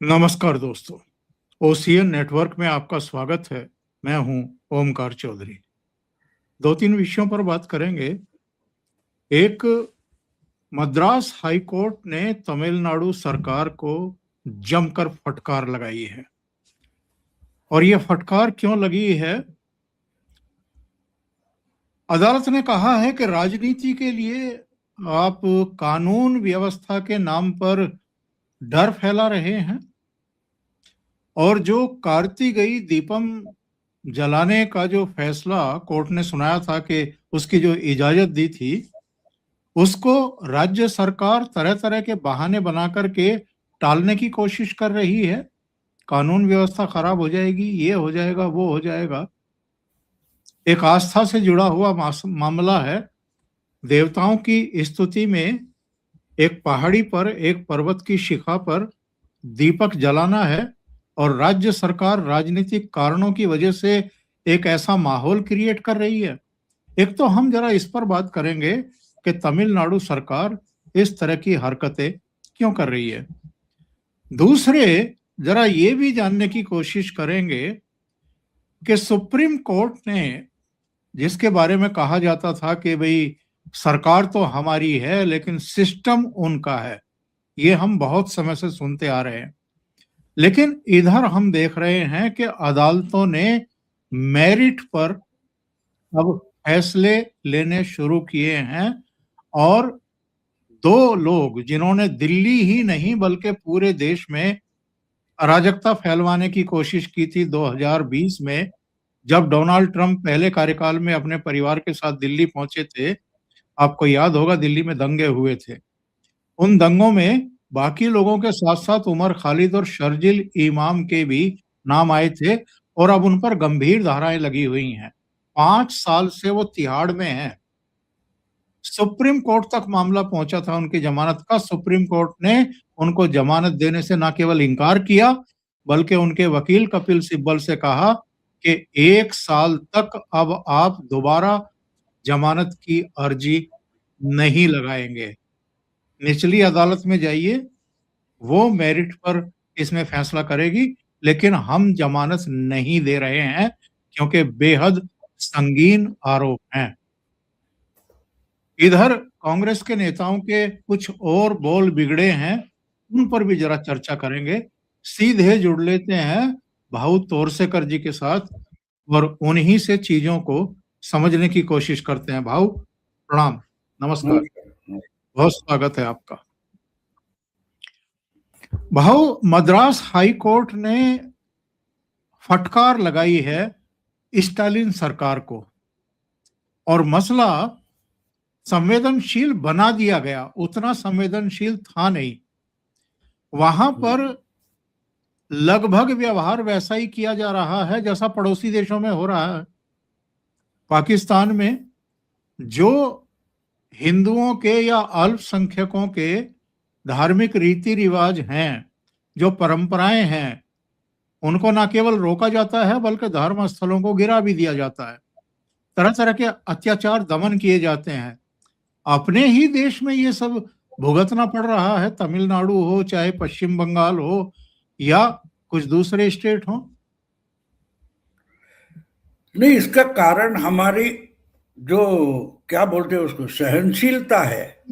नमस्कार दोस्तों। OCN network में आपका स्वागत है। मैं हूं ओमकार चौधरी। दो तीन विषयों पर बात करेंगे। एक, मद्रास हाई कोर्ट ने तमिलनाडु सरकार को जमकर फटकार लगाई है। और यह फटकार क्यों लगी है? अदालत ने कहा है कि राजनीति के लिए आप कानून व्यवस्था के नाम पर डर फैला रहे हैं, और जो कार्तिकेय दीपम जलाने का जो फैसला कोर्ट ने सुनाया था कि उसकी जो इजाजत दी थी, उसको राज्य सरकार तरह तरह के बहाने बना करके टालने की कोशिश कर रही है। कानून व्यवस्था खराब हो जाएगी, ये हो जाएगा, वो हो जाएगा। एक आस्था से जुड़ा हुआ मामला है। देवताओं की स्तुति में एक पहाड़ी पर, एक पर्वत की शिखा पर दीपक जलाना है, और राज्य सरकार राजनीतिक कारणों की वजह से एक ऐसा माहौल क्रिएट कर रही है। एक तो हम जरा इस पर बात करेंगे कि तमिलनाडु सरकार इस तरह की हरकतें क्यों कर रही है। दूसरे, जरा ये भी जानने की कोशिश करेंगे कि सुप्रीम कोर्ट ने, जिसके बारे में कहा जाता था कि भाई सरकार तो हमारी है लेकिन सिस्टम उनका है, ये हम बहुत समय से सुनते आ रहे हैं। लेकिन इधर हम देख रहे हैं कि अदालतों ने मेरिट पर अब फैसले लेने शुरू किए हैं, और दो लोग जिन्होंने दिल्ली ही नहीं बल्कि पूरे देश में अराजकता फैलवाने की कोशिश की थी 2020 में, जब डोनाल्ड ट्रंप पहले कार्यकाल में अपने परिवार के साथ दिल्ली पहुंचे थे। आपको याद होगा दिल्ली में दंगे हुए थे। उन दंगों में बाकी लोगों के साथ साथ उमर खालिद और शर्जिल इमाम के भी नाम आए थे, और अब उन पर गंभीर धाराएं लगी हुई हैं। 5 साल से वो तिहाड़ में हैं। सुप्रीम कोर्ट तक मामला पहुंचा था उनकी जमानत का। सुप्रीम कोर्ट ने उनको जमानत देने से न केवल इनकार किया, बल्कि उनके वकील कपिल सिब्बल से कहा कि 1 साल तक अब आप दोबारा जमानत की अर्जी नहीं लगाएंगे। निचली अदालत में जाइए, वो मेरिट पर इसमें फैसला करेगी, लेकिन हम जमानत नहीं दे रहे हैं क्योंकि बेहद संगीन आरोप हैं। इधर कांग्रेस के नेताओं के कुछ और बोल बिगड़े हैं, उन पर भी जरा चर्चा करेंगे। सीधे जुड़ लेते हैं भाऊ तोरसेकर जी के साथ, और उन्हीं से चीजों को समझने की कोशिश करते हैं। भाऊ प्रणाम, नमस्कार, बहुत स्वागत है आपका। भाऊ, मद्रास हाई कोर्ट ने फटकार लगाई है स्टालिन सरकार को, और मसला संवेदनशील बना दिया गया। उतना संवेदनशील था नहीं। वहां पर लगभग व्यवहार वैसा ही किया जा रहा है जैसा पड़ोसी देशों में हो रहा है। पाकिस्तान में जो हिंदुओं के या अल्पसंख्यकों के धार्मिक रीति रिवाज हैं, जो परंपराएं हैं, उनको न केवल रोका जाता है बल्कि धर्म स्थलों को गिरा भी दिया जाता है। तरह तरह के अत्याचार, दमन किए जाते हैं। अपने ही देश में ये सब भुगतना पड़ रहा है, तमिलनाडु हो, चाहे पश्चिम बंगाल हो, या कुछ दूसरे स्टेट हो। नहीं, इसका कारण हमारी जो क्या बोलते हैं उसको सहनशीलता है,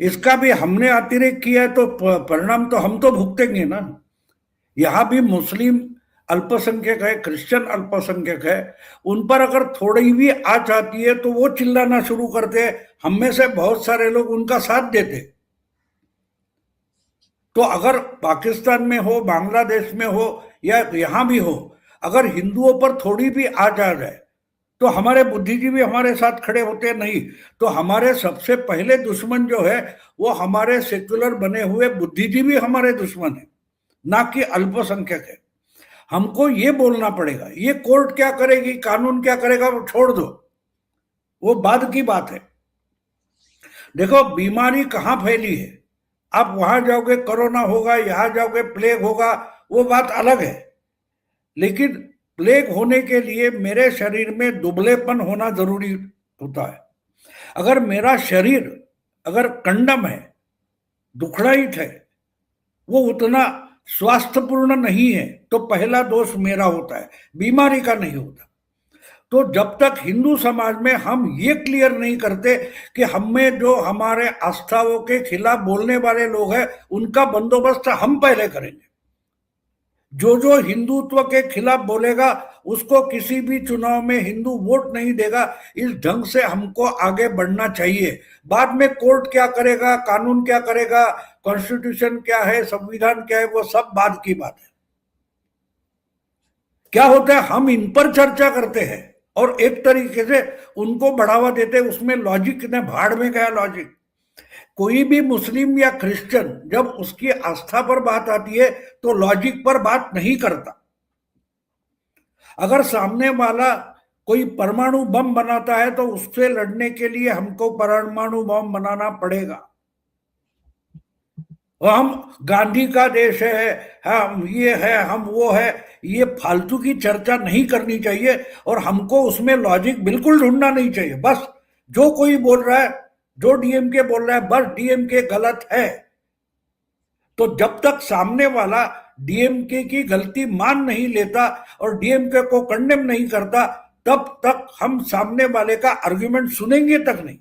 इसका भी हमने अतिरेक किया है, तो परिणाम तो हम तो भुगतेंगे ना। यहाँ भी मुस्लिम अल्पसंख्यक है, क्रिश्चियन अल्पसंख्यक है, उन पर अगर थोड़ी भी आंच आती है तो वो चिल्लाना शुरू करते हैं। हम में से बहुत सारे लोग उनका साथ देते। तो अगर पाकिस्तान में हो, बांग्लादेश में हो, या यहां भी हो, अगर हिंदुओं पर थोड़ी भी आंच आ जाए तो हमारे बुद्धिजीवी हमारे साथ खड़े होते नहीं। तो हमारे सबसे पहले दुश्मन जो है वो हमारे सेक्युलर बने हुए बुद्धिजीवी हमारे दुश्मन है, ना कि अल्पसंख्यक है। हमको ये बोलना पड़ेगा। ये कोर्ट क्या करेगी, कानून क्या करेगा, वो छोड़ दो, वो बाद की बात है। देखो, बीमारी कहां फैली है, आप वहां जाओगे कोरोना होगा, यहां जाओगे प्लेग होगा, वो बात अलग है। लेकिन प्लेग होने के लिए मेरे शरीर में दुबलेपन होना जरूरी होता है। अगर मेरा शरीर अगर कंडम है, दुखड़ाइट है, वो उतना स्वास्थ्यपूर्ण नहीं है तो पहला दोष मेरा होता है, बीमारी का नहीं होता। तो जब तक हिंदू समाज में हम ये क्लियर नहीं करते कि हमें जो हमारे आस्थाओं के खिलाफ बोलने वाले लोग हैं उनका बंदोबस्त हम पहले करेंगे। जो हिंदुत्व के खिलाफ बोलेगा उसको किसी भी चुनाव में हिंदू वोट नहीं देगा। इस ढंग से हमको आगे बढ़ना चाहिए। बाद में कोर्ट क्या करेगा, कानून क्या करेगा, कॉन्स्टिट्यूशन क्या है, संविधान क्या है, वो सब बाद की बात है। क्या होता है, हम इन पर चर्चा करते हैं और एक तरीके से उनको बढ़ावा देते हैं। उसमें लॉजिक ने भाड़ में गया लॉजिक। कोई भी मुस्लिम या क्रिश्चियन जब उसकी आस्था पर बात आती है तो लॉजिक पर बात नहीं करता। अगर सामने वाला कोई परमाणु बम बनाता है तो उससे लड़ने के लिए हमको परमाणु बम बनाना पड़ेगा। हम गांधी का देश है, हम ये है, हम वो है, ये फालतू की चर्चा नहीं करनी चाहिए और हमको उसमें लॉजिक बिल्कुल ढूंढना नहीं चाहिए। बस जो कोई बोल रहा है, जो डीएमके बोल रहा है, बस डीएमके गलत है। तो जब तक सामने वाला डीएमके की गलती मान नहीं लेता और डीएमके को कंडेम नहीं करता तब तक हम सामने वाले का आर्गुमेंट सुनेंगे तक नहीं।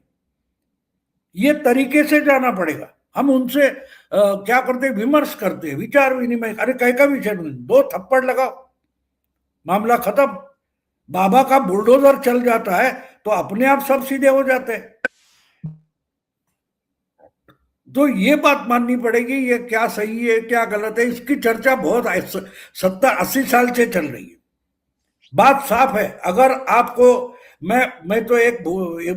ये तरीके से जाना पड़ेगा। हम उनसे क्या करते, विमर्श करते, विचार विनिमय। अरे कहीं का विचार नहीं, 2 थप्पड़ लगाओ, मामला खत्म। बाबा का बुलडोजर चल जाता है तो अपने आप सब सीधे हो जाते हैं। तो ये बात माननी पड़ेगी, ये क्या सही है क्या गलत है, इसकी चर्चा बहुत 70-80 साल से चल रही है। बात साफ है। अगर आपको मैं तो एक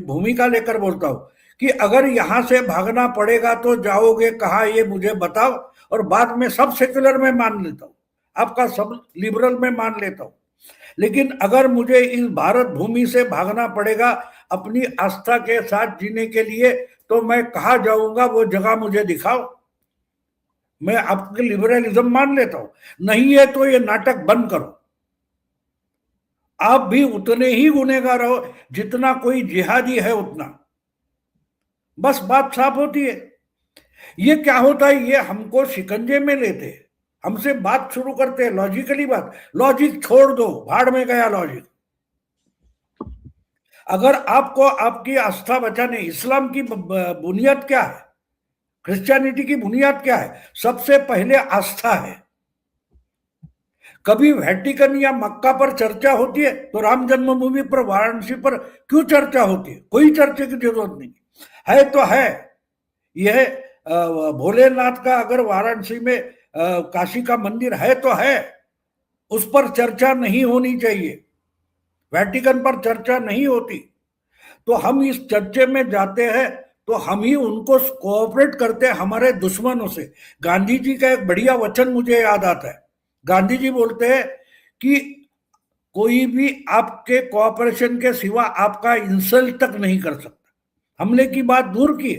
भूमिका लेकर बोलता हूं कि अगर यहां से भागना पड़ेगा तो जाओगे कहां, ये मुझे बताओ, और बाद में सब सेक्युलर में मान लेता हूं, आपका सब लिबरल में मान लेता हूं। लेकिन अगर मुझे इस भारत भूमि से भागना पड़ेगा अपनी आस्था के साथ जीने के लिए तो मैं कहाँ जाऊंगा, वो जगह मुझे दिखाओ। मैं आपके लिबरलिज्म मान लेता हूं, नहीं है तो ये नाटक बंद करो। आप भी उतने ही गुनहगार हो जितना कोई जिहादी है उतना। बस बात साफ होती है। ये क्या होता है, ये हमको शिकंजे में लेते हैं, हमसे बात शुरू करते हैं लॉजिकली बात। लॉजिक छोड़ दो, भाड़ में गया लॉजिक। अगर आपको आपकी आस्था बचाने, इस्लाम की बुनियाद क्या है, क्रिश्चियनिटी की बुनियाद क्या है, सबसे पहले आस्था है। कभी वेटिकन या मक्का पर चर्चा होती है तो राम जन्मभूमि पर, वाराणसी पर क्यों चर्चा होती है? कोई चर्चा की जरूरत नहीं है। तो है यह भोलेनाथ का, अगर वाराणसी में काशी का मंदिर है तो है, उस पर चर्चा नहीं होनी चाहिए। वेटिकन पर चर्चा नहीं होती। तो हम इस चर्चे में जाते हैं तो हम ही उनको कोऑपरेट करते हैं हमारे दुश्मनों से। गांधी जी का एक बढ़िया वचन मुझे याद आता है। गांधी जी बोलते हैं कि कोई भी आपके कोऑपरेशन के सिवा आपका इंसल्ट तक नहीं कर सकता। हमले की बात दूर की,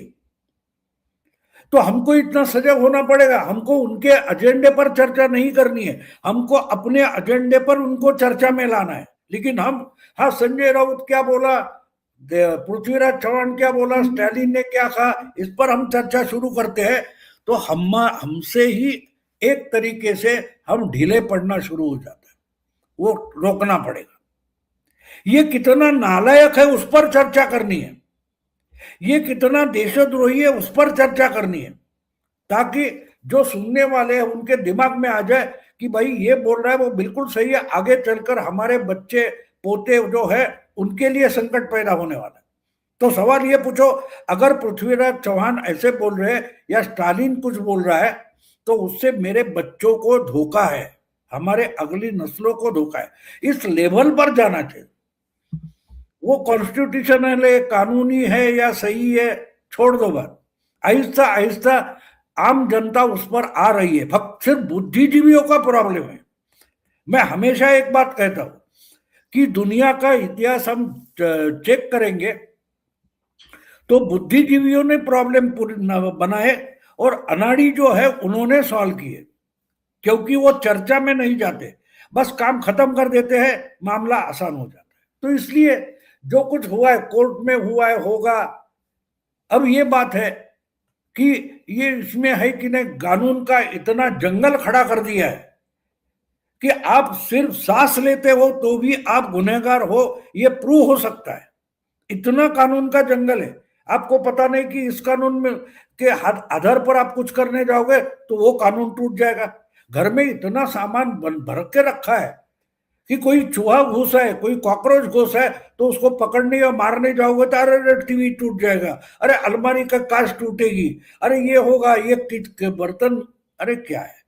तो हमको इतना सजग होना पड़ेगा। हमको उनके एजेंडे पर चर्चा नहीं करनी है, हमको अपने एजेंडे पर उनको चर्चा में लाना है। लेकिन हम, हाँ, संजय राउत क्या बोला, पृथ्वीराज चौहान क्या बोला, स्टालिन ने क्या कहा, इस पर हम चर्चा शुरू करते हैं तो हमसे ही एक तरीके से हम ढीले पड़ना शुरू हो जाते हैं। वो रोकना पड़ेगा। ये कितना नालायक है उस पर चर्चा करनी है, ये कितना देशद्रोही है उस पर चर्चा करनी है, ताकि जो सुनने वाले हैं उनके दिमाग में आ जाए कि भाई ये बोल रहा है वो बिल्कुल सही है। आगे चलकर हमारे बच्चे पोते जो है उनके लिए संकट पैदा होने वाला है। तो सवाल ये पूछो, अगर पृथ्वीराज चौहान ऐसे बोल रहे हैं या स्टालिन कुछ बोल रहा है तो उससे मेरे बच्चों को धोखा है, हमारे अगली नस्लों को धोखा है। इस लेवल पर जाना चाहिए। वो कॉन्स्टिट्यूशनल है, कानूनी है या सही है, छोड़ दो बात। आहिस्ता आहिस्ता आम जनता उस पर आ रही है। सिर्फ बुद्धिजीवियों का प्रॉब्लम है। मैं हमेशा एक बात कहता हूं कि दुनिया का इतिहास हम चेक करेंगे तो बुद्धिजीवियों ने प्रॉब्लम बनाए और अनाड़ी जो है उन्होंने सॉल्व किए, क्योंकि वो चर्चा में नहीं जाते, बस काम खत्म कर देते हैं, मामला आसान हो जाता है। तो इसलिए जो कुछ हुआ है कोर्ट में हुआ है, होगा। अब ये बात है कि ये इसमें है कि नहीं, कानून का इतना जंगल खड़ा कर दिया है कि आप सिर्फ सांस लेते हो तो भी आप गुनहगार हो, ये प्रूव हो सकता है। इतना कानून का जंगल है। आपको पता नहीं कि इस कानून में के आधार पर आप कुछ करने जाओगे तो वो कानून टूट जाएगा। घर में इतना सामान भर के रखा है कि कोई चूहा घुसा है, कोई कॉकरोच घुसा है, तो उसको पकड़ने या मारने जाओगे तो अरे टीवी टूट जाएगा, अरे अलमारी का कांच टूटेगी, अरे ये होगा, ये बर्तन, अरे क्या है।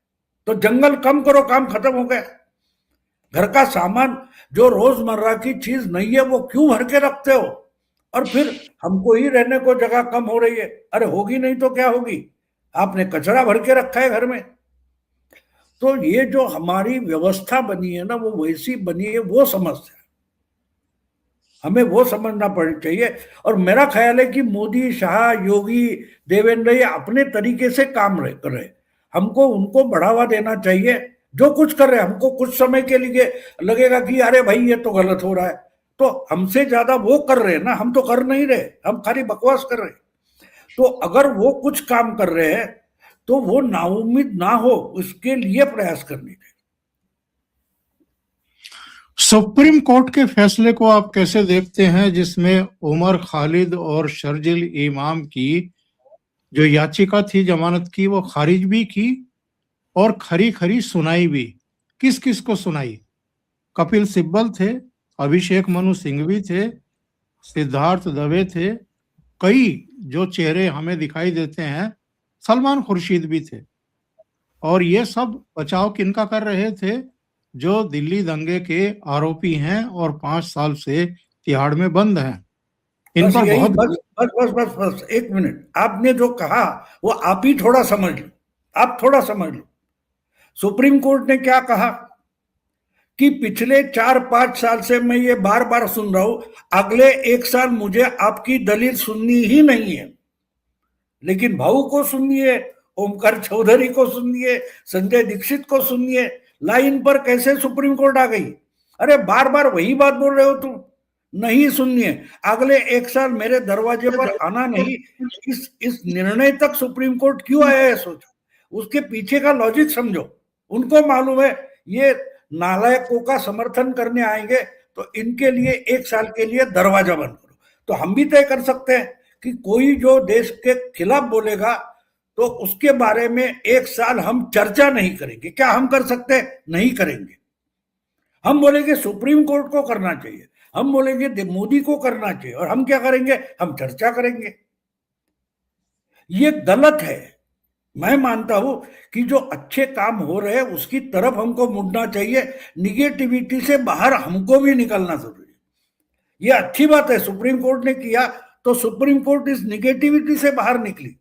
तो जंगल कम करो, काम खत्म हो गया। घर का सामान जो रोजमर्रा की चीज नहीं है वो क्यों भर के रखते हो? और फिर हमको ही रहने को जगह कम हो रही है। अरे होगी नहीं तो क्या होगी, आपने कचरा भर के रखा है घर में। तो ये जो हमारी व्यवस्था बनी है ना, वो वैसी बनी है, वो समस्या है, हमें वो समझना पड़ना चाहिए। और मेरा ख्याल है कि मोदी, शाह, योगी, देवेंद्र ये अपने तरीके से काम कर रहे, हमको उनको बढ़ावा देना चाहिए। जो कुछ कर रहे हैं, हमको कुछ समय के लिए लगेगा कि अरे भाई ये तो गलत हो रहा है, तो हमसे ज्यादा वो कर रहे हैं ना, हम तो कर नहीं रहे, हम खाली बकवास कर रहे हैं। तो अगर वो कुछ काम कर रहे हैं तो वो नाउम्मीद ना हो, उसके लिए प्रयास करनी चाहिए। सुप्रीम कोर्ट के फैसले को आप कैसे देखते हैं, जिसमें उमर खालिद और शर्जिल इमाम की जो याचिका थी जमानत की, वो खारिज भी की और खरी खरी सुनाई भी। किस किस को सुनाई? कपिल सिब्बल थे, अभिषेक मनु सिंघवी थे, सिद्धार्थ दवे थे, कई जो चेहरे हमें दिखाई देते हैं, सलमान खुर्शीद भी थे। और ये सब बचाव किनका कर रहे थे? जो दिल्ली दंगे के आरोपी हैं और 5 साल से तिहाड़ में बंद हैं। इन बस पर यही, बहुत बस बस बस बस बस एक मिनट, आपने जो कहा वो आप ही थोड़ा समझ लो, आप थोड़ा समझ लो। सुप्रीम कोर्ट ने क्या कहा कि पिछले 4-5 साल से मैं ये बार बार सुन रहा हूं, अगले 1 साल मुझे आपकी दलील सुननी ही नहीं है, लेकिन भाऊ को सुनिए, ओमकार चौधरी को सुनिए, संजय दीक्षित को सुनिए, लाइन पर कैसे सुप्रीम कोर्ट आ गई। अरे बार बार वही बात बोल रहे हो तुम, नहीं सुनिए, अगले 1 साल मेरे दरवाजे पर आना नहीं। इस निर्णय तक सुप्रीम कोर्ट क्यों आया है सोचो, उसके पीछे का लॉजिक समझो। उनको मालूम है ये नालायकों का समर्थन करने आएंगे, तो इनके लिए 1 साल के लिए दरवाजा बंद करो। तो हम भी तय कर सकते हैं कि कोई जो देश के खिलाफ बोलेगा तो उसके बारे में 1 साल हम चर्चा नहीं करेंगे। क्या हम कर सकते हैं? नहीं करेंगे। हम बोलेंगे सुप्रीम कोर्ट को करना चाहिए, हम बोलेंगे मोदी को करना चाहिए, और हम क्या करेंगे? हम चर्चा करेंगे। ये गलत है। मैं मानता हूं कि जो अच्छे काम हो रहे हैं उसकी तरफ हमको मुड़ना चाहिए, निगेटिविटी से बाहर हमको भी निकलना जरूरी है। ये अच्छी बात है, सुप्रीम कोर्ट ने किया तो सुप्रीम कोर्ट इस निगेटिविटी से बाहर निकली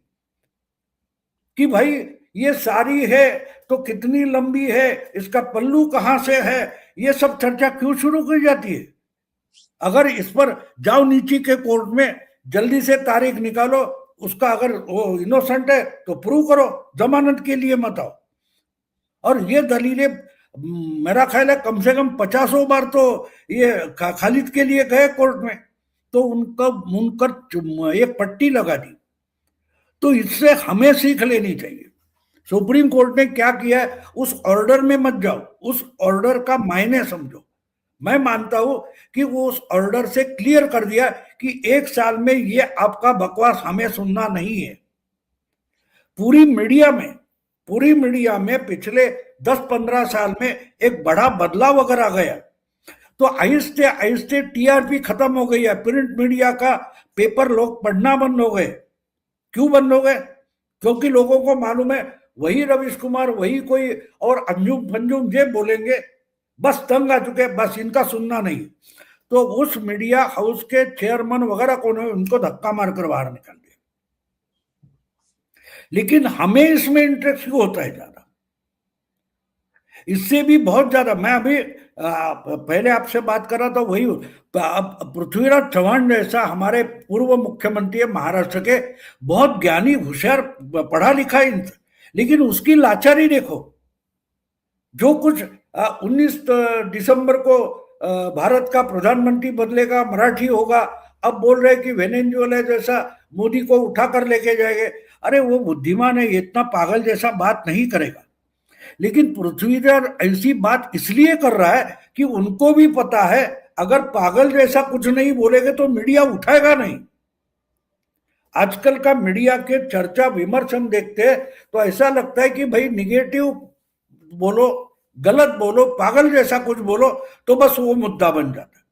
कि भाई ये सारी है तो कितनी लंबी है, इसका पल्लू कहां से है, ये सब चर्चा क्यों शुरू की जाती है? अगर इस पर जाओ नीचे के कोर्ट में, जल्दी से तारीख निकालो, उसका अगर वो इनोसेंट है तो प्रूव करो, जमानत के लिए मत आओ। और ये दलीलें मेरा ख्याल है कम से कम 50 बार तो ये खालिद के लिए गए कोर्ट में, तो उनका मुनकर एक पट्टी लगा दी। तो इससे हमें सीख लेनी चाहिए। सुप्रीम कोर्ट ने क्या किया है, उस ऑर्डर में मत जाओ, उस ऑर्डर का मायने समझो। मैं मानता हूं कि वो उस ऑर्डर से क्लियर कर दिया कि 1 साल में ये आपका बकवास हमें सुनना नहीं है। पूरी मीडिया में पिछले 10-15 साल में एक बड़ा बदलाव अगर आ गया तो आहिस्ते आहिस्ते टीआरपी खत्म हो गई है। प्रिंट मीडिया का पेपर लोग पढ़ना बंद हो गए। क्यों बंद हो गए? क्योंकि लोगों को मालूम है वही रवीश कुमार, वही कोई और अंजुम फंजुम जे बोलेंगे, बस तंग आ चुके, बस इनका सुनना नहीं। तो उस मीडिया हाउस के चेयरमैन वगैरह को उनको धक्का मारकर बाहर निकाल दिया। लेकिन हमें इसमें इंटरेस्ट क्यों होता है ज्यादा? इससे भी बहुत ज्यादा, मैं अभी पहले आपसे बात कर रहा था, वही पृथ्वीराज चौहान जैसा हमारे पूर्व मुख्यमंत्री है महाराष्ट्र के, बहुत ज्ञानी, होशियार, पढ़ा लिखा इंसान, लेकिन उसकी लाचारी देखो। जो कुछ 19 दिसंबर को भारत का प्रधानमंत्री बदलेगा, मराठी होगा, अब बोल रहे हैं कि वेनेजुएला जैसा मोदी को उठा कर लेके जाएंगे। अरे वो बुद्धिमान है, ये इतना पागल जैसा बात नहीं करेगा। लेकिन पृथ्वीराज ऐसी बात इसलिए कर रहा है कि उनको भी पता है अगर पागल जैसा कुछ नहीं बोलेंगे तो मीडिया उठाएगा नहीं। आजकल का मीडिया के चर्चा विमर्श हम देखते हैं तो ऐसा लगता है कि भाई निगेटिव बोलो, गलत बोलो, पागल जैसा कुछ बोलो तो बस वो मुद्दा बन जाता है।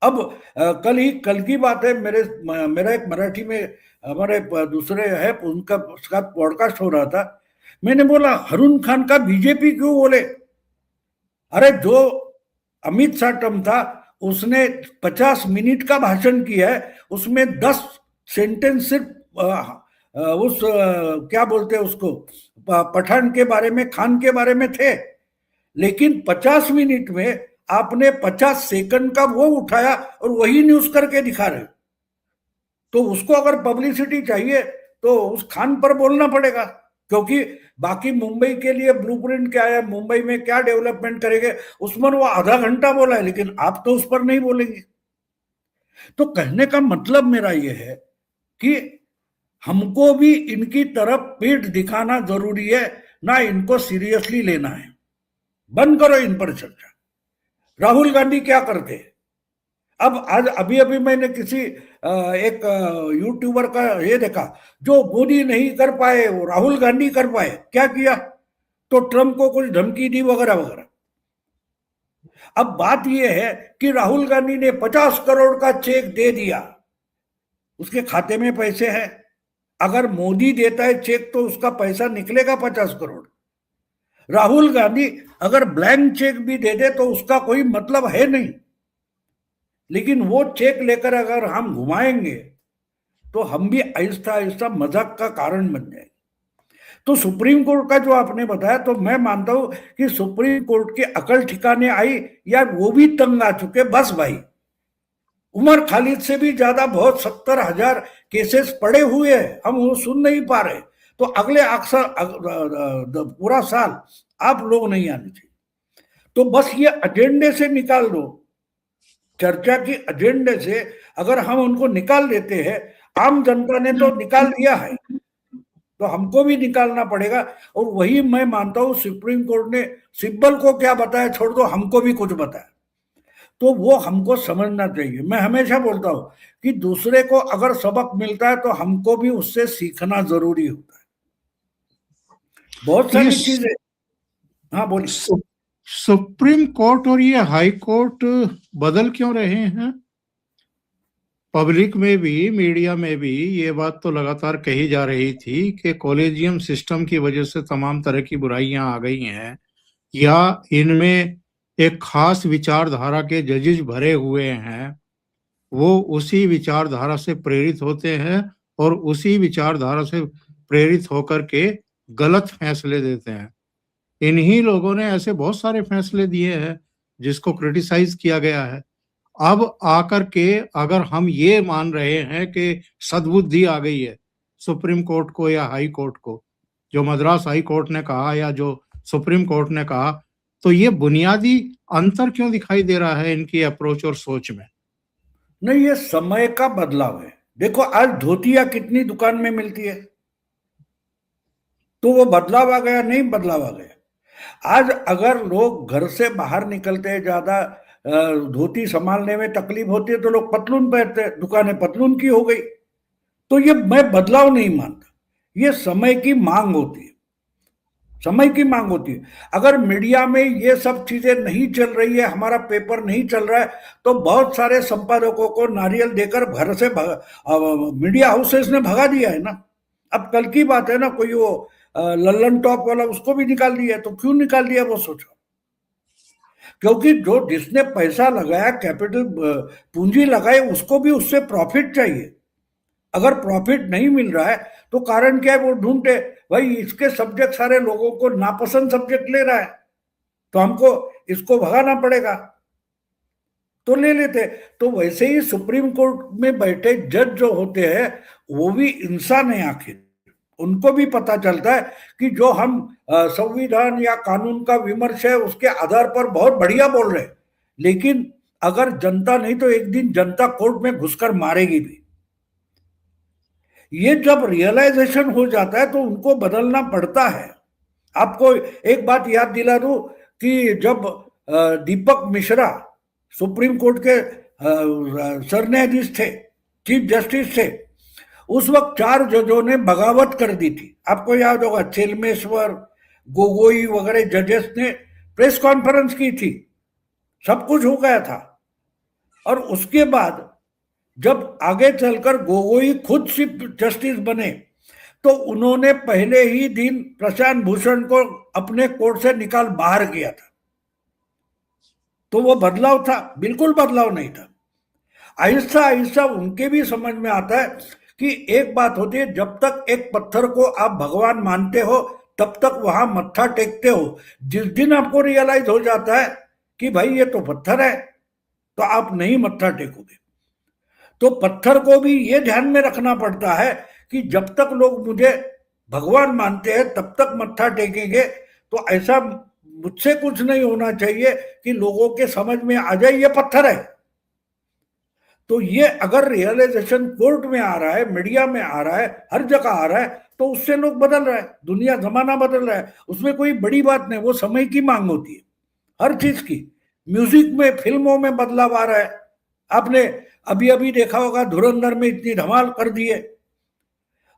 अब कल की बात है, मेरा एक मराठी में हमारे दूसरे है उनका उसका पॉडकास्ट हो रहा था। मैंने बोला हरून खान का बीजेपी क्यों बोले? अरे जो अमित शाह टर्म था उसने 50 मिनट का भाषण किया है, उसमें 10 सेंटेंस सिर्फ क्या बोलते हैं उसको, पठान के बारे में, खान के बारे में थे। लेकिन 50 मिनट में आपने 50 सेकंड का वो उठाया और वही न्यूज करके दिखा रहे। तो उसको अगर पब्लिसिटी चाहिए तो उस खान पर बोलना पड़ेगा, क्योंकि बाकी मुंबई के लिए ब्लूप्रिंट क्या है, मुंबई में क्या डेवलपमेंट करेंगे, उसमें वो आधा घंटा बोला है, लेकिन आप तो उस पर नहीं बोलेंगे। तो कहने का मतलब मेरा ये है कि हमको भी इनकी तरफ पीठ दिखाना जरूरी है, ना इनको सीरियसली लेना है। बंद करो इन पर चर्चा। राहुल गांधी क्या करते हैं? अब आज अभी अभी मैंने किसी एक यूट्यूबर का ये देखा, जो मोदी नहीं कर पाए वो राहुल गांधी कर पाए। क्या किया? तो ट्रंप को कुछ धमकी दी वगैरह वगैरह। अब बात यह है कि राहुल गांधी ने 50 करोड़ का चेक दे दिया, उसके खाते में पैसे हैं। अगर मोदी देता है चेक तो उसका पैसा निकलेगा 50 करोड़। राहुल गांधी अगर ब्लैंक चेक भी दे दे तो उसका कोई मतलब है नहीं, लेकिन वो चेक लेकर अगर हम घुमाएंगे तो हम भी आहिस्ता आहिस्ता मजाक का कारण बन जाएंगे। तो सुप्रीम कोर्ट का जो आपने बताया, तो मैं मानता हूं कि सुप्रीम कोर्ट की अकल ठिकाने आई या वो भी तंग आ चुके। बस भाई, उमर खालिद से भी ज्यादा बहुत 70,000 केसेस पड़े हुए हैं, हम वो सुन नहीं पा रहे। तो अगले अक्सर पूरा साल आप लोग नहीं आने चाहिए। तो बस ये एजेंडे से निकाल दो, चर्चा की एजेंडे से अगर हम उनको निकाल देते हैं, आम जनता ने तो निकाल दिया है तो हमको भी निकालना पड़ेगा। और वही मैं मानता हूं सुप्रीम कोर्ट ने सिब्बल को क्या बताया छोड़ दो, हमको भी कुछ बताया, तो वो हमको समझना चाहिए। मैं हमेशा बोलता हूं कि दूसरे को अगर सबक मिलता है तो हमको भी उससे सीखना जरूरी होता है। बहुत सारी चीजें। हाँ बोलिए। सुप्रीम कोर्ट और ये हाई कोर्ट बदल क्यों रहे हैं? पब्लिक में भी, मीडिया में भी ये बात तो लगातार कही जा रही थी कि कॉलेजियम सिस्टम की वजह से तमाम तरह की बुराइयां आ गई हैं, या इनमें एक खास विचारधारा के जजेस भरे हुए हैं, वो उसी विचारधारा से प्रेरित होते हैं और उसी विचारधारा से प्रेरित होकर के गलत फैसले देते हैं। इन्हीं लोगों ने ऐसे बहुत सारे फैसले दिए हैं जिसको क्रिटिसाइज किया गया है। अब आकर के अगर हम ये मान रहे हैं कि सद्बुद्धि आ गई है सुप्रीम कोर्ट को या हाई कोर्ट को, जो मद्रास हाई कोर्ट ने कहा या जो सुप्रीम कोर्ट ने कहा, तो ये बुनियादी अंतर क्यों दिखाई दे रहा है इनकी अप्रोच और सोच में? नहीं, ये समय का बदलाव है। देखो आज धोतिया कितनी दुकान में मिलती है, तो वो बदलाव आ गया? नहीं, बदलाव आ गया। आज अगर लोग घर से बाहर निकलते हैं, ज्यादा धोती संभालने में तकलीफ होती है तो लोग पतलून पहनते हैं, दुकानें पतलून की हो गई। तो ये मैं बदलाव नहीं मानता, ये समय की मांग होती है, समय की मांग होती है। अगर मीडिया में ये सब चीजें नहीं चल रही है, हमारा पेपर नहीं चल रहा है, तो बहुत सारे संपादकों को नारियल देकर घर से मीडिया हाउसेस ने भगा दिया है ना। अब कल की बात है ना, कोई वो लल्लन टॉप वाला, उसको भी निकाल दिया। तो क्यों निकाल दिया वो सोचो, क्योंकि जो जिसने पैसा लगाया, कैपिटल पूंजी लगाई, उसको भी उससे प्रॉफिट चाहिए। अगर प्रॉफिट नहीं मिल रहा है तो कारण क्या है? वो ढूंढते भाई इसके सब्जेक्ट सारे लोगों को नापसंद सब्जेक्ट ले रहा है, तो हमको इसको भगाना पड़ेगा, तो ले लेते। तो वैसे ही सुप्रीम कोर्ट में बैठे जज जो होते हैं वो भी इंसान है आखिर, उनको भी पता चलता है कि जो हम संविधान या कानून का विमर्श है उसके आधार पर बहुत बढ़िया बोल रहे हैं, लेकिन अगर जनता नहीं तो एक दिन जनता कोर्ट में घुसकर मारेगी भी। ये जब रियलाइजेशन हो जाता है तो उनको बदलना पड़ता है। आपको एक बात याद दिला दूं कि जब दीपक मिश्रा सुप्रीम कोर्ट के सरन्यायाधीश थे, चीफ जस्टिस थे, उस वक्त 4 जजों ने बगावत कर दी थी। आपको याद होगा, चेलमेश्वर, गोगोई वगैरह जजेस ने प्रेस कॉन्फ्रेंस की थी, सब कुछ हो गया था। और उसके बाद जब आगे चलकर गोगोई खुद चीफ जस्टिस बने तो उन्होंने पहले ही दिन प्रशांत भूषण को अपने कोर्ट से निकाल बाहर किया था। तो वो बदलाव था? बिल्कुल बदलाव नहीं था। आहिस्ता आहिस्ता उनके भी समझ में आता है कि एक बात होती है, जब तक एक पत्थर को आप भगवान मानते हो तब तक वहां मत्था टेकते हो। जिस दिन आपको रियलाइज हो जाता है कि भाई ये तो पत्थर है, तो आप नहीं मत्था टेकोगे। तो पत्थर को भी ये ध्यान में रखना पड़ता है कि जब तक लोग मुझे भगवान मानते हैं तब तक मत्था टेकेंगे। तो ऐसा मुझसे कुछ नहीं होना चाहिए कि लोगों के समझ में आ जाए ये पत्थर है। तो ये अगर रियलाइजेशन कोर्ट में आ रहा है, मीडिया में आ रहा है, हर जगह आ रहा है, तो उससे लोग बदल रहे हैं, दुनिया जमाना बदल रहा है। उसमें कोई बड़ी बात नहीं, वो समय की मांग होती है हर चीज की। म्यूजिक में, फिल्मों में बदलाव आ रहा है। आपने अभी अभी देखा होगा, धुरंधर में इतनी धमाल कर दी है।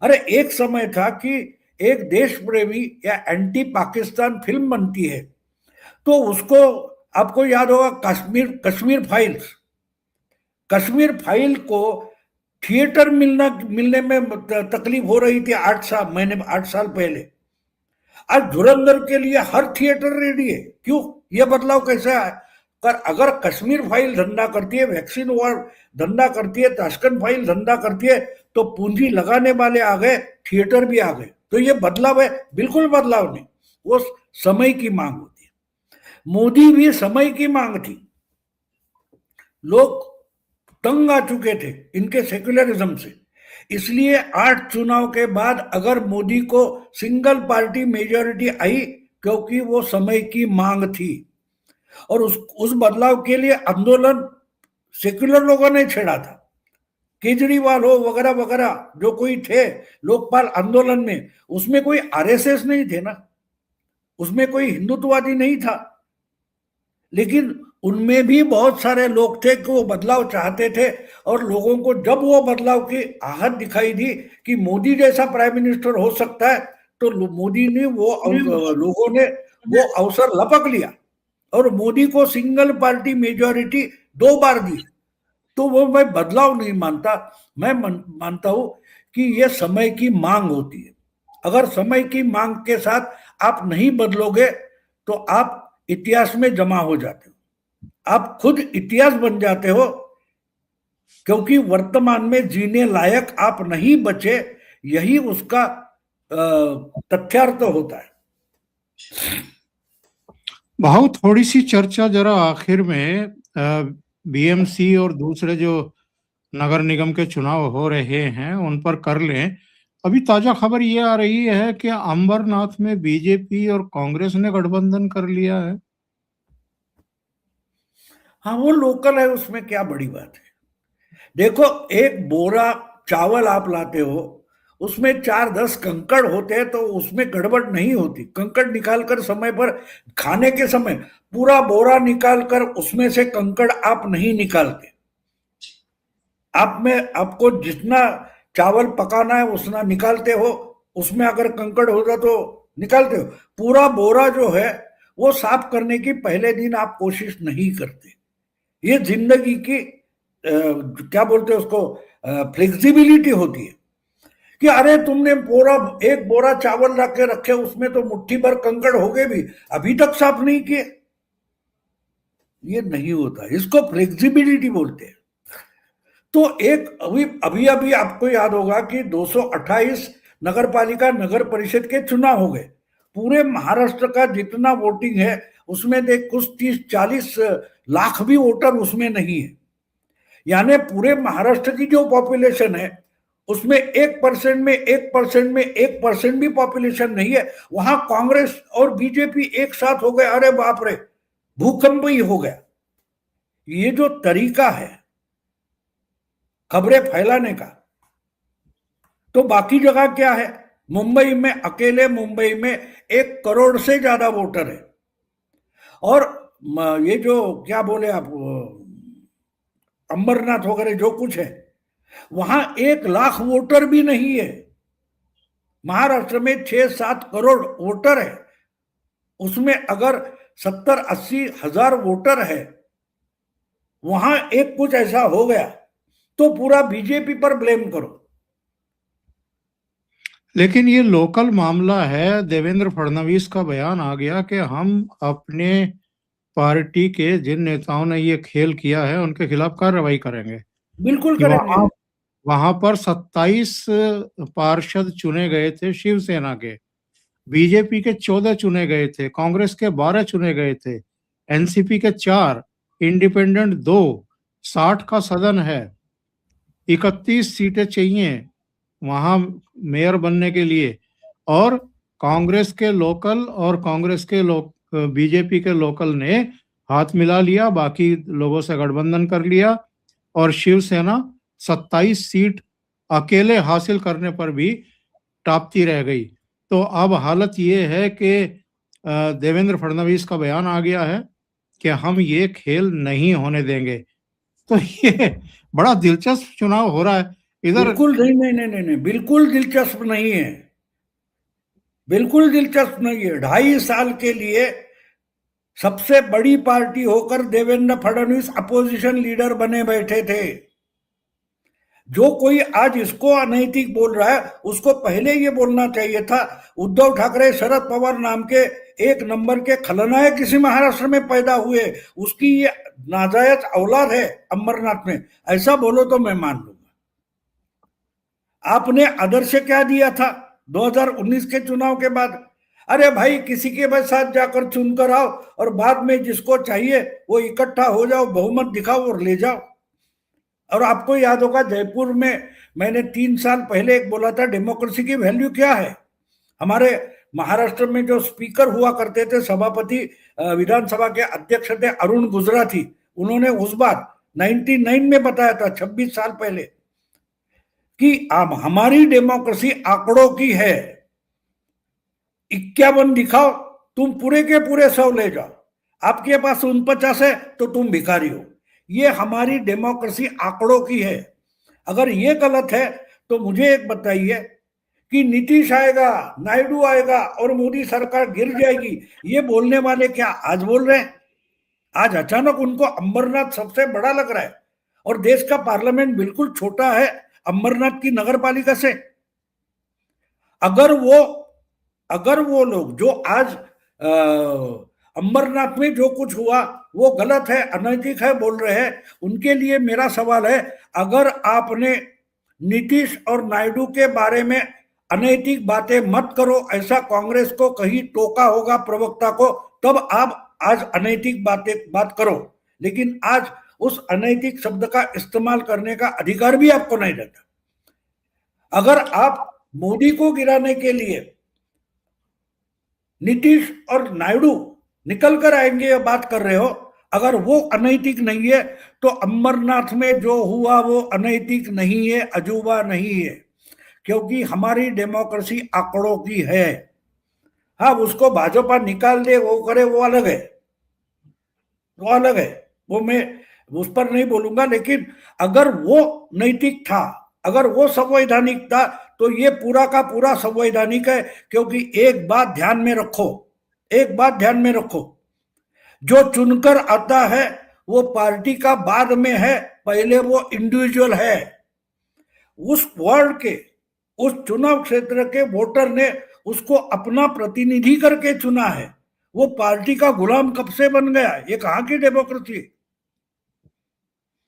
अरे एक समय था कि एक देश प्रेमी या एंटी पाकिस्तान फिल्म बनती है तो उसको, आपको याद होगा, कश्मीर फाइल को थिएटर मिलने में तकलीफ हो रही थी 8 साल पहले। आज धुरंधर के लिए हर थिएटर रेडी है। क्यों? यह बदलाव कैसे आया? पर अगर कश्मीर फाइल धंधा करती है, वैक्सीन वॉर धंधा करती है, ताशकंद फाइल धंधा करती है, तो पूंजी लगाने वाले आ गए, थिएटर भी आ गए। तो ये बदलाव है? बिल्कुल बदलाव नहीं, वो समय की मांग होती है। मोदी भी समय की मांग थी। लोग तंग आ चुके थे इनके सेक्युलरिज्म से। इसलिए 8 चुनाव के बाद अगर मोदी को सिंगल पार्टी मेजॉरिटी आई, क्योंकि वो समय की मांग थी। और उस बदलाव के लिए आंदोलन सेक्युलर लोगों ने छेड़ा था। केजरीवाल हो वगैरह वगैरह जो कोई थे लोकपाल आंदोलन में, उसमें कोई आरएसएस नहीं थे ना, उसमें कोई हिंदुत्ववादी नहीं था। लेकिन उनमें भी बहुत सारे लोग थे कि वो बदलाव चाहते थे। और लोगों को जब वो बदलाव की आहट दिखाई दी कि मोदी जैसा प्राइम मिनिस्टर हो सकता है, तो मोदी ने लोगों ने वो अवसर लपक लिया और मोदी को सिंगल पार्टी मेजॉरिटी 2 बार दी। तो वो मैं बदलाव नहीं मानता, मैं मानता हूं कि ये समय की मांग होती है। अगर समय की मांग के साथ आप नहीं बदलोगे तो आप इतिहास में जमा हो जाते हो, आप खुद इतिहास बन जाते हो, क्योंकि वर्तमान में जीने लायक आप नहीं बचे। यही उसका तथ्यार्थ होता है। भाव थोड़ी सी चर्चा जरा आखिर में बीएमसी और दूसरे जो नगर निगम के चुनाव हो रहे हैं उन पर कर लें। अभी ताजा खबर ये आ रही है कि अंबरनाथ में बीजेपी और कांग्रेस ने गठबंधन कर लिया है। हाँ, वो लोकल है, उसमें क्या बड़ी बात है। देखो, एक बोरा चावल आप लाते हो, उसमें 4-10 कंकड़ होते हैं तो उसमें गड़बड़ नहीं होती। कंकड़ निकालकर समय पर, खाने के समय पूरा बोरा निकालकर उसमें से कंकड़ आप नहीं निकालते। आप में आपको जितना चावल पकाना है उतना निकालते हो, उसमें अगर कंकड़ होगा तो निकालते हो। पूरा बोरा जो है वो साफ करने की पहले दिन आप कोशिश नहीं करते। ये जिंदगी की क्या बोलते हैं उसको, फ्लेक्सिबिलिटी होती है कि अरे तुमने एक बोरा चावल रख के रखे, उसमें तो मुट्ठी भर कंकड़ हो गए भी, अभी तक साफ नहीं किए। ये नहीं होता, इसको फ्लेक्सिबिलिटी बोलते हैं। तो एक अभी अभी आपको याद होगा कि 228 नगर पालिका नगर परिषद के चुनाव हो गए। पूरे महाराष्ट्र का जितना वोटिंग है उसमें देख कुछ 30-40 लाख भी वोटर उसमें नहीं है। यानी पूरे महाराष्ट्र की जो पॉपुलेशन है उसमें 1% में 1% में 1% भी पॉपुलेशन नहीं है। वहां कांग्रेस और बीजेपी एक साथ हो गए, अरे बाप रे, भूकंप ही हो गया। ये जो तरीका है खबरें फैलाने का, तो बाकी जगह क्या है? मुंबई में, अकेले मुंबई में 1 करोड़ से ज्यादा वोटर है, और ये जो क्या बोले आप, अमरनाथ वगैरह जो कुछ है, वहां 1 लाख वोटर भी नहीं है। महाराष्ट्र में 6-7 करोड़ वोटर है, उसमें अगर 70-80 हजार वोटर है, वहां एक कुछ ऐसा हो गया तो पूरा बीजेपी पर ब्लेम करो। लेकिन ये लोकल मामला है। देवेंद्र फडणवीस का बयान आ गया कि हम अपने पार्टी के जिन नेताओं ने ये खेल किया है उनके खिलाफ कार्रवाई करेंगे। बिल्कुल कि करेंगे। वहां पर 27 पार्षद चुने गए थे शिवसेना के, बीजेपी के 14 चुने गए थे, कांग्रेस के 12 चुने गए थे, एनसीपी के 4, इंडिपेंडेंट 2, 60 का सदन है, 31 सीटें चाहिए वहां मेयर बनने के लिए, और कांग्रेस के लोकल और कांग्रेस के बीजेपी के लोकल ने हाथ मिला लिया, बाकी लोगों से गठबंधन कर लिया, और शिवसेना 27 सीट अकेले हासिल करने पर भी टापती रह गई। तो अब हालत ये है कि देवेंद्र फडणवीस का बयान आ गया है कि हम ये खेल नहीं होने देंगे। तो ये बड़ा दिलचस्प चुनाव हो रहा है इधर। बिल्कुल नहीं नहीं नहीं नहीं नहीं, बिल्कुल दिलचस्प नहीं है, बिल्कुल दिलचस्प नहीं है। 2.5 साल के लिए सबसे बड़ी पार्टी होकर देवेंद्र फडणवीस अपोजिशन लीडर बने बैठे थे। जो कोई आज इसको अनैतिक बोल रहा है, उसको पहले ये बोलना चाहिए था, उद्धव ठाकरे शरद पवार नाम के 1 नंबर के खलनायक किसी महाराष्ट्र में पैदा हुए, उसकी ये नाजायज औलाद है अमरनाथ में, ऐसा बोलो तो मैं मान लूंगा। आपने आदर्श क्या दिया था 2019 के चुनाव के बाद? अरे भाई, किसी के साथ जाकर चुनकर आओ और बाद में जिसको चाहिए वो इकट्ठा हो जाओ, बहुमत दिखाओ और ले जाओ। और आपको याद होगा, जयपुर में मैंने 3 साल पहले एक बोला था, डेमोक्रेसी की वैल्यू क्या है। हमारे महाराष्ट्र में जो स्पीकर हुआ करते थे, सभापति, विधानसभा के अध्यक्ष थे अरुण गुजराती, उन्होंने उस बार 99 में बताया था, 26 साल पहले, कि अब हमारी डेमोक्रेसी आंकड़ों की है। 51 दिखाओ, तुम पूरे के पूरे 100 ले जाओ, आपके पास 49 है तो तुम भिखारी हो। ये हमारी डेमोक्रेसी आंकड़ों की है। अगर ये गलत है तो मुझे एक बताइए कि नीतीश आएगा, नायडू आएगा और मोदी सरकार गिर जाएगी, ये बोलने वाले क्या आज बोल रहे हैं? आज अचानक उनको अमरनाथ सबसे बड़ा लग रहा है, और देश का पार्लियामेंट बिल्कुल छोटा है अमरनाथ की नगर पालिका से। अगर वो लोग जो आज अमरनाथ में जो कुछ हुआ वो गलत है, अनैतिक है बोल रहे हैं, उनके लिए मेरा सवाल है, अगर आपने नीतीश और नायडू के बारे में अनैतिक बातें मत करो ऐसा कांग्रेस को कहीं टोका होगा प्रवक्ता को, तब आप आज अनैतिक बात करो, लेकिन आज उस अनैतिक शब्द का इस्तेमाल करने का अधिकार भी आपको नहीं रहता। अगर आप मोदी को गिराने के लिए नीतीश और नायडू निकल कर आएंगे या बात कर रहे हो, अगर वो अनैतिक नहीं है तो अमरनाथ में जो हुआ वो अनैतिक नहीं है, अजूबा नहीं है, क्योंकि हमारी डेमोक्रेसी आंकड़ों की है। हाँ, उसको भाजपा निकाल दे, वो करे, वो अलग है, वो अलग है, वो मैं उस पर नहीं बोलूंगा। लेकिन अगर वो नैतिक था, अगर वो संवैधानिक था, तो ये पूरा का पूरा संवैधानिक है। क्योंकि एक बात ध्यान में रखो, एक बात ध्यान में रखो, जो चुनकर आता है वो पार्टी का बाद में है, पहले वो इंडिविजुअल है। उस वार्ड के, उस चुनाव क्षेत्र के वोटर ने उसको अपना प्रतिनिधि करके चुना है, वो पार्टी का गुलाम कब से बन गया? ये कहां की डेमोक्रेसी?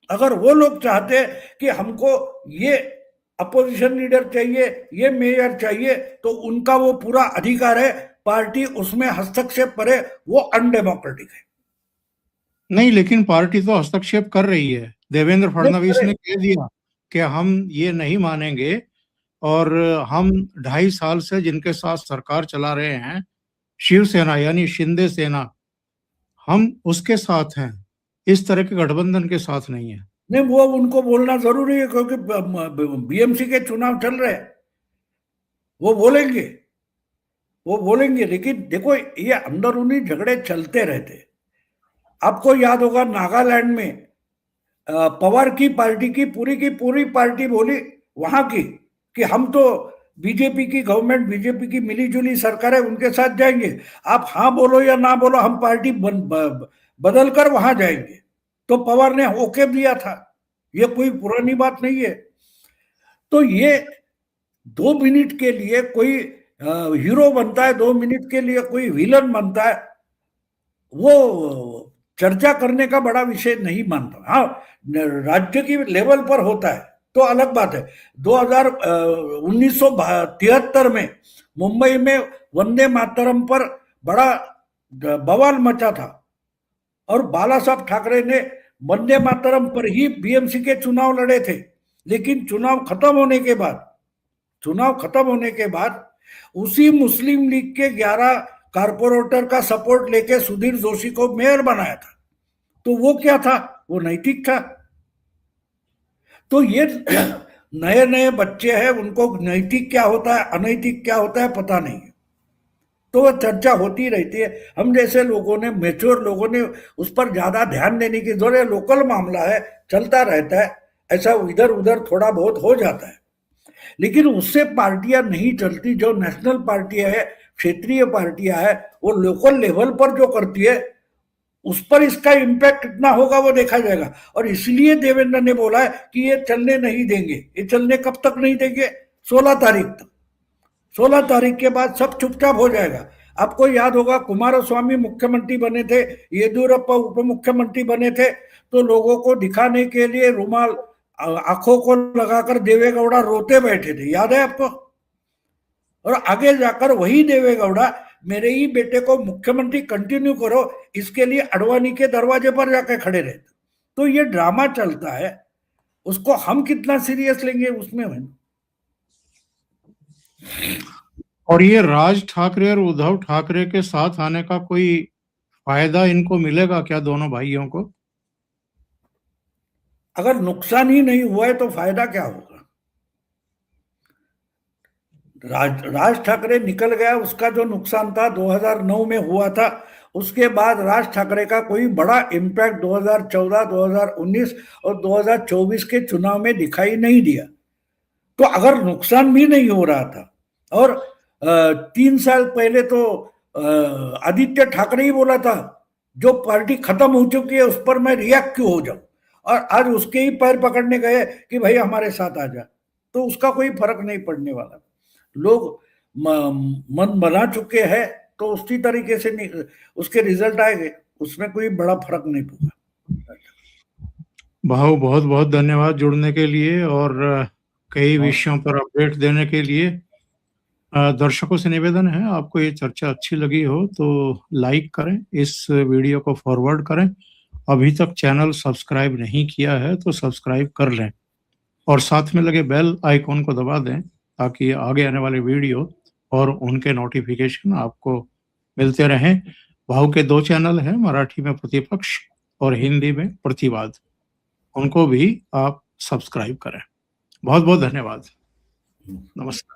अगर वो लोग चाहते कि हमको ये अपोजिशन लीडर चाहिए, ये मेयर चाहिए, तो उनका वो पूरा अधिकार है, पार्टी उसमें हस्तक्षेप करे, वो अनडेमोक्रेटिक है। नहीं, लेकिन पार्टी तो हस्तक्षेप कर रही है। देवेंद्र फडणवीस ने कह दिया कि हम ये नहीं मानेंगे, और हम 2.5 साल से जिनके साथ सरकार चला रहे हैं, शिवसेना यानी शिंदे सेना, हम उसके साथ हैं। इस तरह के गठबंधन के साथ नहीं है। नहीं, वो उनको बोलना जरूरी है क्योंकि बीएमसी के चुनाव चल रहे हैं, वो बोलेंगे। लेकिन देखो, ये अंदरूनी झगड़े चलते रहते। आपको याद होगा नागालैंड में पवार की पार्टी की पूरी पार्टी बोली वहां की कि हम तो बीजेपी की गवर्नमेंट, बीजेपी की मिलीजुली सरकार है, उनके साथ जाएंगे। आप हाँ बोलो या ना बोलो, हम पार्टी बदल कर वहां जाएंगे। तो पवार ने ओके दिया था। ये कोई पुरानी बात नहीं है। तो ये 2 मिनट के लिए कोई हीरो बनता है, 2 मिनट के लिए कोई विलन बनता है, वो चर्चा करने का बड़ा विषय नहीं मानता। हाँ, राज्य की लेवल पर होता है तो अलग बात है। 1973 में मुंबई में वंदे मातरम पर बड़ा बवाल मचा था और बाला साहब ठाकरे ने वंदे मातरम पर ही बीएमसी के चुनाव लड़े थे। लेकिन चुनाव खत्म होने के बाद उसी मुस्लिम लीग के 11 कारपोरेटर का सपोर्ट लेके सुधीर जोशी को मेयर बनाया था। तो वो क्या था? वो नैतिक था। तो ये नए नए बच्चे हैं, उनको नैतिक क्या होता है, अनैतिक क्या होता है पता नहीं है। तो वह चर्चा होती रहती है। हम जैसे लोगों ने, मैच्योर लोगों ने उस पर ज्यादा ध्यान देने की जरूरत है। लोकल मामला है, चलता रहता है, ऐसा इधर उधर थोड़ा बहुत हो जाता है। लेकिन उससे पार्टियां नहीं चलती। जो नेशनल पार्टियां है, क्षेत्रीय पार्टियां है, वो लोकल लेवल पर जो करती है उस पर इसका इम्पैक्ट कितना होगा वो देखा जाएगा। और इसलिए देवेंद्र ने बोला है कि ये चलने नहीं देंगे। ये चलने कब तक नहीं देंगे? 16 तारीख तक। 16 तारीख के बाद सब चुपचाप हो जाएगा। आपको याद होगा, कुमारस्वामी मुख्यमंत्री बने थे, येदियुरप्पा उप मुख्यमंत्री बने थे, तो लोगों को दिखाने के लिए रुमाल आंखों को लगाकर देवेगौड़ा रोते बैठे थे, याद है आपको? और आगे जाकर वही देवेगौड़ा मेरे ही बेटे को मुख्यमंत्री कंटिन्यू करो, इसके लिए अडवाणी के दरवाजे पर जाकर खड़े रहते। तो ये ड्रामा चलता है, उसको हम कितना सीरियस लेंगे उसमें है। और ये राज ठाकरे और उद्धव ठाकरे के साथ आने का कोई फायदा इनको मिलेगा क्या, दोनों भाइयों को? अगर नुकसान ही नहीं हुआ है तो फायदा क्या होगा? राज ठाकरे निकल गया, उसका जो नुकसान था 2009 में हुआ था। उसके बाद राज ठाकरे का कोई बड़ा इम्पैक्ट 2014, 2019 और 2024 के चुनाव में दिखाई नहीं दिया। तो अगर नुकसान भी नहीं हो रहा था, और 3 साल पहले तो आदित्य ठाकरे ही बोला था जो पार्टी खत्म हो चुकी है उस पर मैं रिएक्ट क्यों हो जाऊं, और आज उसके ही पैर पकड़ने गए कि भाई हमारे साथ आ जा। तो उसका कोई फर्क नहीं पड़ने वाला। लोग मन बना चुके हैं तो उसी तरीके से उसके रिजल्ट आएंगे, उसमें कोई बड़ा फर्क नहीं पड़ेगा। भाऊ, बहुत बहुत धन्यवाद जुड़ने के लिए और कई विषयों पर अपडेट देने के लिए। दर्शकों से निवेदन है, आपको ये चर्चा अच्छी लगी हो तो लाइक करें, इस वीडियो को फॉरवर्ड करें। अभी तक चैनल सब्सक्राइब नहीं किया है तो सब्सक्राइब कर लें और साथ में लगे बेल आइकॉन को दबा दें ताकि आगे आने वाले वीडियो और उनके नोटिफिकेशन आपको मिलते रहें। भाव के 2 चैनल हैं, मराठी में प्रतिपक्ष और हिंदी में प्रतिवाद, उनको भी आप सब्सक्राइब करें। बहुत बहुत धन्यवाद। नमस्कार।